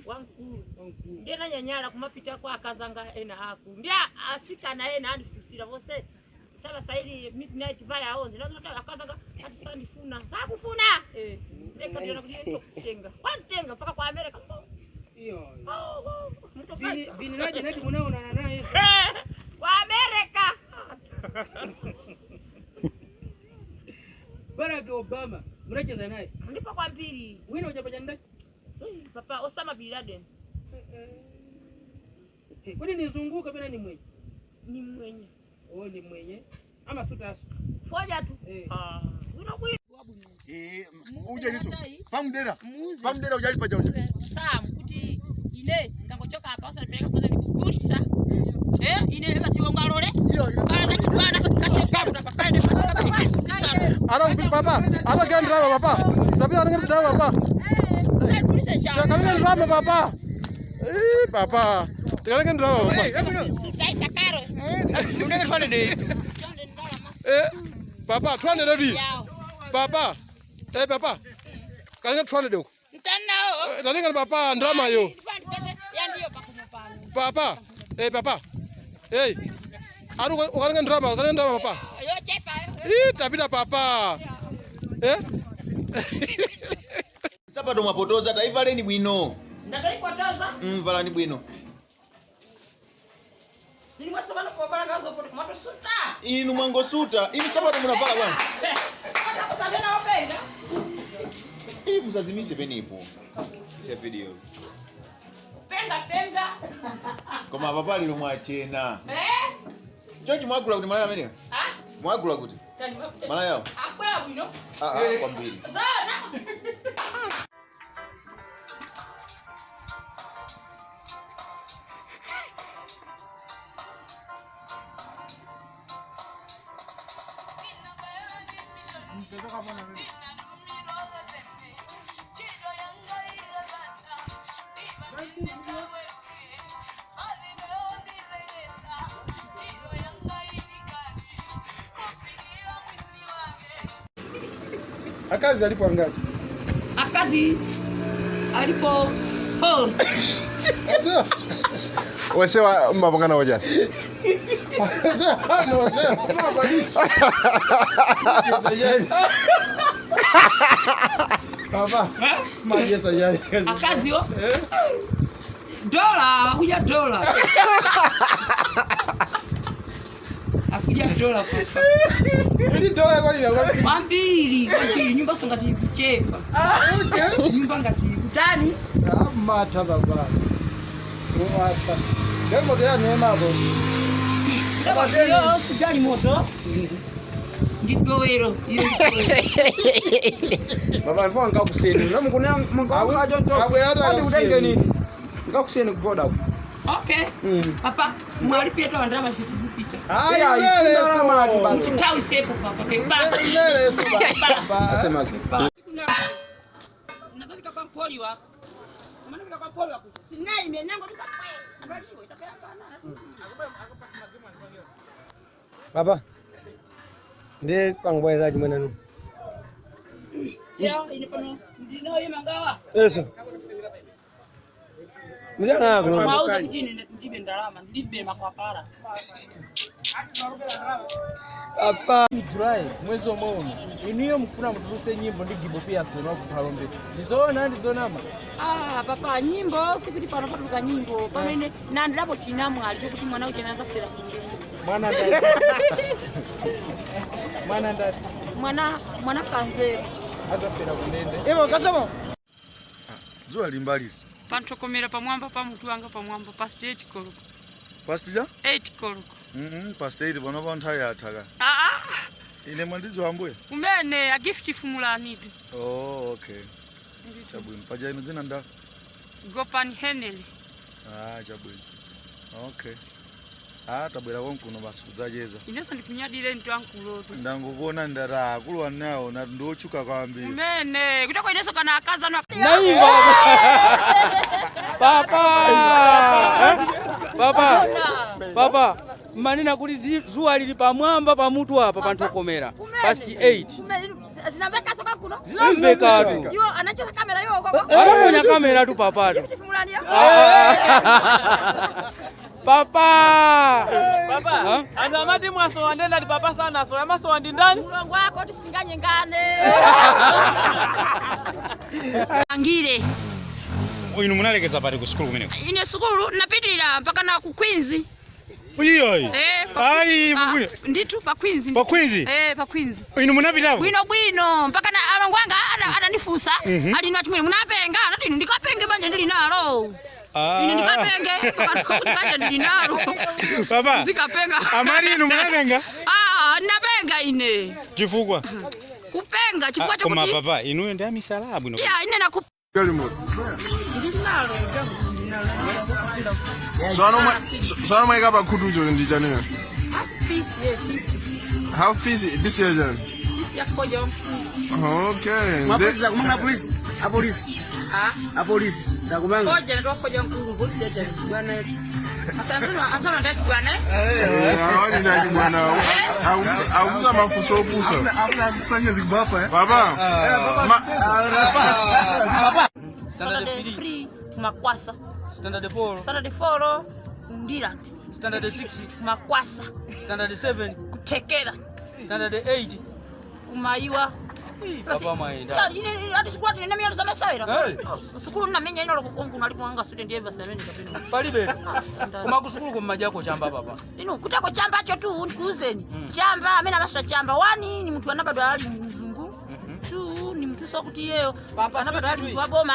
wankulu ndiye nanyanyala kumapita kwa akazanga ena aku ndiye asikana ena andifusira vose sala saili midnight vaya aonze nazotaka akazanga atisandifuna sakufuna ndeka ndiona kuti kutenga wantenga mpaka kwa America iyo vini naje nati munaona naye kwa America. Barack Obama mnacheza naye ndipo kwa mbili wewe unajapata ndani papa Osama bin Laden. Kwani nizunguka bila ni mwenye? Ni mwenye. Oh, ni mwenye. Ama sutasu. Foja tu. Unakuwa uje niso. Pamdera ujali paja uje. Sawa mkuti ile ngangochoka hapa sasa nipeleka kwanza nikugulisa. Ile hela si wangalole. Kana za kibwana kase kabu pakane. Ara papa, apa kan drama papa. Tapi orang kan drama papa. Kami kan drama papa. Papa. Kalian kan drama papa. Saya karo. Unaenda fanya nini? Papa, tuane ready. Papa. Papa. Kalian tuane dong. Mtandao. Tadi kan papa drama yo. Ya ndio pakumupana. Papa. Papa. Aru kalian drama papa. Yo cepa. Tapi dah papa. Sabato mwapotoza taifa leni bwino. Ndakaipotoza? Vala ni bwino. Ni mwatu sabana kwa vala ngazo pote kumato suta. Inu mwango suta, inu sabato munavala bwana. Hata kusabena openda. Musazimise penipo. Ya video. Penga. Koma papa lilo mwachena. Chochi mwagula kuti malaya amenewa? Mwagula kuti? Malaya yao? Akwela bwino. Kwa mbili. Zona. Akazi alipo angaje? Akazi alipo 4. Wesewa mbapangana wajana. Papa, maji sayari. Akazi yo? Dola, akuja dola. Akuja dola papa. Ini dola kwa nini ngapi? Mambili, nyumba songati kuchepa. Okay. Nyumba ngati kutani. Mata baba. Mata. Demo dia neema hapo. Yo sijali moto. Ngigowero. Baba alikuwa ngakuseni. Namu kuna mangao ajonjo. Hadi udenge nini? Ngakuseni kuboda hapo. Okay. Papa, mwali pia tu andama shiti picha. Haya, isindara maji basi. Tawi sepo papa. Pepa. Mbele baba. Nasema Nataka kapa mpoli wa. Maana kapa mpoli wa. Sinai menango tukapwe. Andaliwe itapea kana. Papa. Ndiye pangboyezaji mwenanu. Ya, ini pano ndino yemangawa. Yeso. Mzanga kuna Mauza kijini ndibe ndalama, ndibe makwapara. Papa. Julai mwezi wa maoni. Iniyo mkuna mtuse nyimbo ndigibo pia sono kupalombe. Ndizonama. Papa nyimbo sikuti pano patuka nyimbo. Pamene nandirapo chinamu alicho kuti mwana uche naanza fera kundende. Mwana kanzero. Aza fera kundende. Evo kasema. Zuwa limbalisi. Pantokomera pamwamba pa mutu wanga pamwamba past 8 koloko. Past ja? 8 koloko. Past 8 bono bontaya ataka. Ile mwandizi wambwe? Kumene a gift fumula nidi. Oh, okay. Chabwino. Paja ino zina nda? Gopan Henele. Chabwino. Okay. Tabwera wonkuno basukuzajeza. Ineso ndikunyadire ntu ankuloto. Ndangukona ndara kulwa nawo na ndochuka kwambiri. Kumene kutako ineso kana akaza na Naiva. Papa. Manina kuti zuwa lili pamwamba pamutu apa pantokomera. Past 8. Zinaveka soka kuno. Zinaveka tu. Yo anachoka kamera yo kwa. Anaponya kamera tu papato. Papa. Papa. Ando amati mwaso andenda di papa sana so amaso andi ndani. Mulongo wako tisinganye ngane. Angire. Inu munalekeza pati ku skulu kumeneko? Ine skulu napitirira mpaka na ku Queens. Uyiyoyi. Ai, nditu pa Queens. Pa Queens? Pa Queens. Inu munapitako? Bwino mpaka na alongo anga ananifusa. Alina chimwe munapenga nati ndikapenge banje ndili nalo. Ine ndikapenge kuti ndili nalo. Papa. Zikapenga. Amari inu munapenga? Napenga ine. Chifukwa? Kupenga chifukwa chokuti. Koma papa inu ndi amisala bwino. Ya ine naku. Sana mweka pa kutujo ndijane. Half piece this year then. This year for you. Okay. Mapolisi kumanga polisi. A polisi. A polisi. Ndakumanga. Foja ndo foja mkungu polisi yetu. Bwana. Asante ndaki bwana. Hawani ndaki bwana. Auza mafuso opusa. Hakuna kusanya zikubapa Baba. Papa. Standard 3 makwasa. Standard 4. Standard 4 ndira. Standard 6. Makwasa. Standard 7. Kutekera. Standard 8. Kumaiwa. Papa maenda. Ine ati sikuru ine mialo za masaira. Sikuru na menya ino lokukongu nalipo anga student eva sameni kapeni. Palibe. Kuma kusukulu kwa majako chamba papa. Ino kutako chamba cho tu ndikuzeni. Chamba amena basha chamba 1 ni mtu anabado ali mzungu. 2 ni mtu sokuti yeo. Papa anabado ali mtu waboma.